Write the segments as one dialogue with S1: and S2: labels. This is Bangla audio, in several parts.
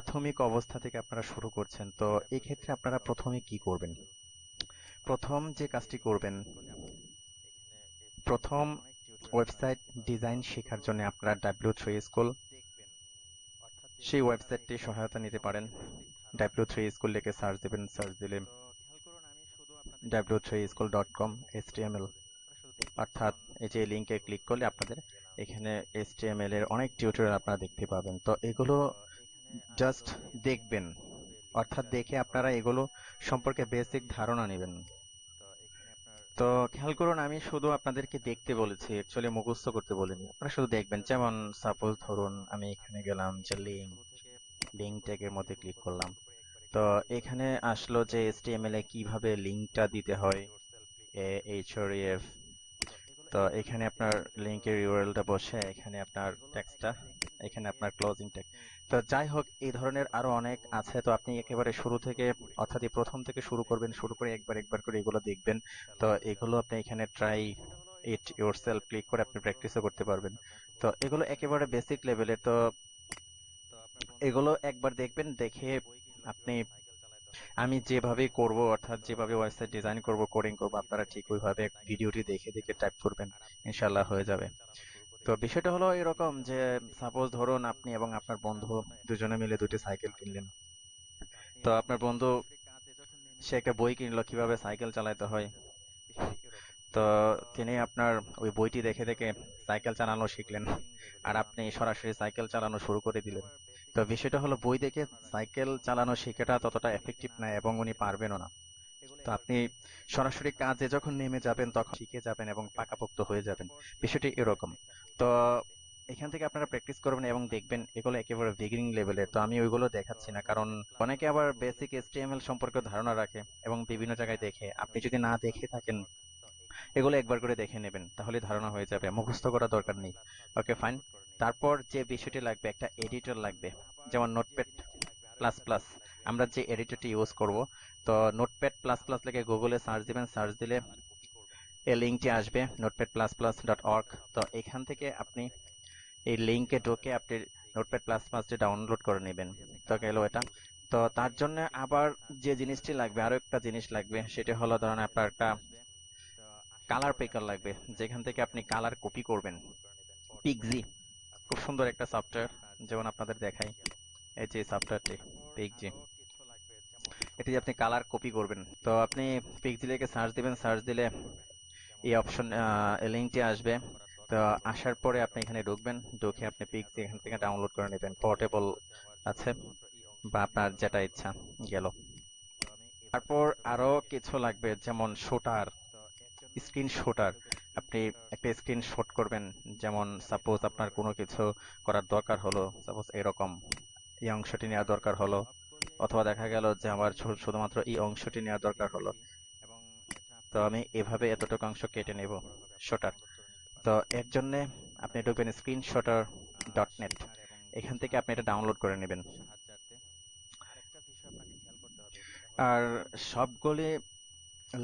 S1: প্রাথমিক অবস্থা থেকে আপনারা শুরু করছেন, তো এই ক্ষেত্রে আপনারা প্রথমে কি করবেন? প্রথম যে কাজটি করবেন, প্রথম ওয়েবসাইট ডিজাইন শেখার জন্য আপনারা W3 স্কুল সেই ওয়েবসাইটটি সহায়তা নিতে পারেন। W3 স্কুল লিখে সার্চ দিবেন, সার্চ দিলে w3school.com HTML, অর্থাৎ এই যে লিংকে ক্লিক করলে আপনাদের এখানে HTML এর অনেক টিউটোরিয়াল আপনারা দেখতে পাবেন। তো এগুলো জাস্ট দেখবেন, অর্থাৎ দেখে আপনারা এগুলো সম্পর্কে বেসিক ধারণা নেবেন। তো খেয়াল করুন, আমি শুধু আপনাদেরকে দেখতে বলেছি, অ্যাকচুয়ালি মুখস্থ করতে বলিনি। আপনারা শুধু দেখবেন। যেমন সাপোজ ধরুন আমি এখানে গেলাম, যে লিঙ্ক ট্যাগের মধ্যে ক্লিক করলাম, তো এখানে আসলো যে HTML এ কিভাবে লিঙ্কটা দিতে হয়, href। তো এখানে আপনার লিঙ্কের ইউআরএলটা বসে, এখানে আপনার টেক্সটটা, এখানে আপনার ক্লোজিং ট্যাগ। তো যাই হোক, এই ধরনের আরো অনেক আছে। তো আপনি একেবারে শুরু থেকে, অর্থাৎ এই প্রথম থেকে শুরু করবেন, শুরু করে একবার করে এগুলো দেখবেন। তো এগুলো আপনি এখানে ট্রাই ইট ইয়োরসেলফ ক্লিক করে আপনি প্র্যাকটিসও করতে পারবেন। তো এগুলো একেবারে বেসিক লেভেলের। তো এগুলো একবার দেখবেন, দেখে আপনি আমি যেভাবে করব, অর্থাৎ যেভাবে ওয়েবসাইট ডিজাইন করব, কোডিং করব, আপনারা ঠিক ওইভাবে ভিডিওটি দেখে দেখে টাইপ করবেন, ইনশাআল্লাহ হয়ে যাবে। তো বিষয়টা হলো এরকম যে সাপোজ ধরুন আপনি এবং আপনার বন্ধু দুজনে মিলে দুটি সাইকেল কিনলেন। তো আপনার বন্ধু সে একটা বই কিনলো কিভাবে সাইকেল চালাতে হয়। তো তিনি আপনার ওই বইটি দেখে দেখে সাইকেল চালানো শিখলেন, আর আপনি সরাসরি সাইকেল চালানো শুরু করে দিলেন। তো বিষয়টা হলো বই দেখে সাইকেল চালানো শেখাটা ততটা এফেক্টিভ না, এবং উনি পারবেনও না। তো আপনি সরাসরি কাজে যখন নেমে যাবেন তখন শিখে যাবেন এবং পাকাপোক্ত হয়ে যাবেন। বিষয়টি এরকম। তো এখান থেকে আপনারা প্র্যাকটিস করবেন এবং দেখবেন এগুলো একেবারে বিগিনিং লেভেলের। তো আমি ওইগুলো দেখাচ্ছি না, কারণ অনেকে আবার বেসিক HTML সম্পর্কে ধারণা রাখে এবং বিভিন্ন জায়গায় দেখে। আপনি যদি না দেখে থাকেন, এগুলো একবার করে দেখে নেবেন, তাহলে ধারণা হয়ে যাবে, মুখস্থ করার দরকার নেই। ওকে, ফাইন। তারপর যে বিষয়টি লাগবে, একটা এডিটর লাগবে, যেমন নোটপ্যাড প্লাস প্লাস। আমরা যে এডিটরটি ইউজ করব, তো নোটপ্যাড প্লাস প্লাস লিখে গুগলে সার্চ দিবেন, সার্চ দিলে এই লিঙ্কটি আসবে notepad++.org। তো এখান থেকে আপনি এই লিঙ্কে ঢুকে আপনি নোটপ্যাড প্লাস প্লাসটি ডাউনলোড করে নেবেন। তো গেল এটা। তো তার জন্য আবার যে জিনিসটি লাগবে, আরো একটা জিনিস লাগবে, সেটা হলো ধরেন আপনার একটা কালার পিকার লাগবে, যেখান থেকে আপনি কালার কপি করবেন। পিক্সি খুব সুন্দর একটা সফটওয়্যার, যেমন আপনাদের দেখাই, এই যে সফটওয়্যারটি পিক্সি, এটি আপনি কালার কপি করবেন। তো আপনি পিক্সি লিখে সার্চ দিবেন, সার্চ দিলে এই অপশন লিঙ্কটি আসবে। তো আসার পরে আপনি এখানে ঢুকবেন, ঢুকে আপনি পিক্সি এখান থেকে ডাউনলোড করে নেবেন। পোর্টেবল আছে বা আপনার যেটা ইচ্ছা, গেল। তারপর আরো কিছু লাগবে, যেমন শুটার, স্ক্রিন শুটার। আপনি একটা স্ক্রিন শট করবেন, যেমন সাপোজ আপনার কোনো কিছু করার দরকার হলো, সাপোজ এরকম এই অংশটি নেওয়া দরকার হলো, অথবা দেখা গেল যে আমার শুধুমাত্র এই অংশটি নেওয়া দরকার হলো, তো আমি এভাবে এতটুকু অংশ কেটে নেব, শটার। তো এর জন্য আপনি ঢুকবেন screenshooter.net, এখান থেকে আপনি এটা ডাউনলোড করে নেবেন। আর সবগুলি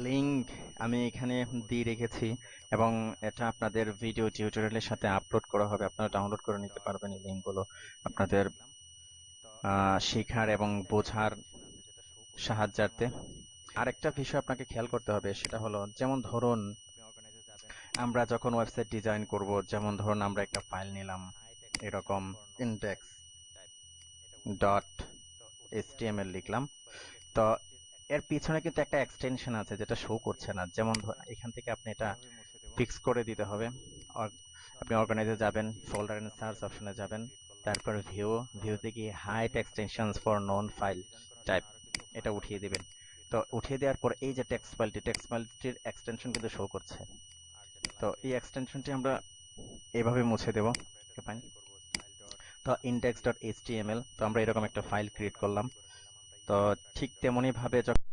S1: লিংক আমি এখানে দিয়ে রেখেছি, এবং এটা আপনাদের ভিডিও টিউটোরিয়ালের সাথে আপলোড করা হবে, আপনারা ডাউনলোড করে নিতে পারবেন এই লিঙ্কগুলো আপনাদের শেখার এবং বোঝার সাহায্যার্থে। আরেকটা বিষয় আপনাকে খেয়াল করতে হবে, সেটা হলো, যেমন ধরুন আমরা যখন ওয়েবসাইট ডিজাইন করব, যেমন ধরুন আমরা একটা ফাইল নিলাম এরকম index.html লিখলাম। তো এর পিছনে কিন্তু একটা এক্সটেনশন আছে যেটা শো করছে না। যেমন এখান থেকে আপনি এটা ফিক্স করে দিতে হবে। আপনি অর্গানাইজে যাবেন, ফোল্ডার এন্ড সার্চ অপশনে যাবেন, তারপর ভিউতে গিয়ে hide extensions for known file type, এটা উঠিয়ে দিবেন। তো উঠিয়ে দেওয়ার পর এই যে টেক্সট ফাইলটির এক্সটেনশন কিন্তু শো করছে। তো এই এক্সটেনশনটি আমরা এভাবে মুছে দেব। ফাইন। তো index.html, তো আমরা এরকম একটা ফাইল ক্রিয়েট করলাম। তো ঠিক তেমনি ভাবে যখন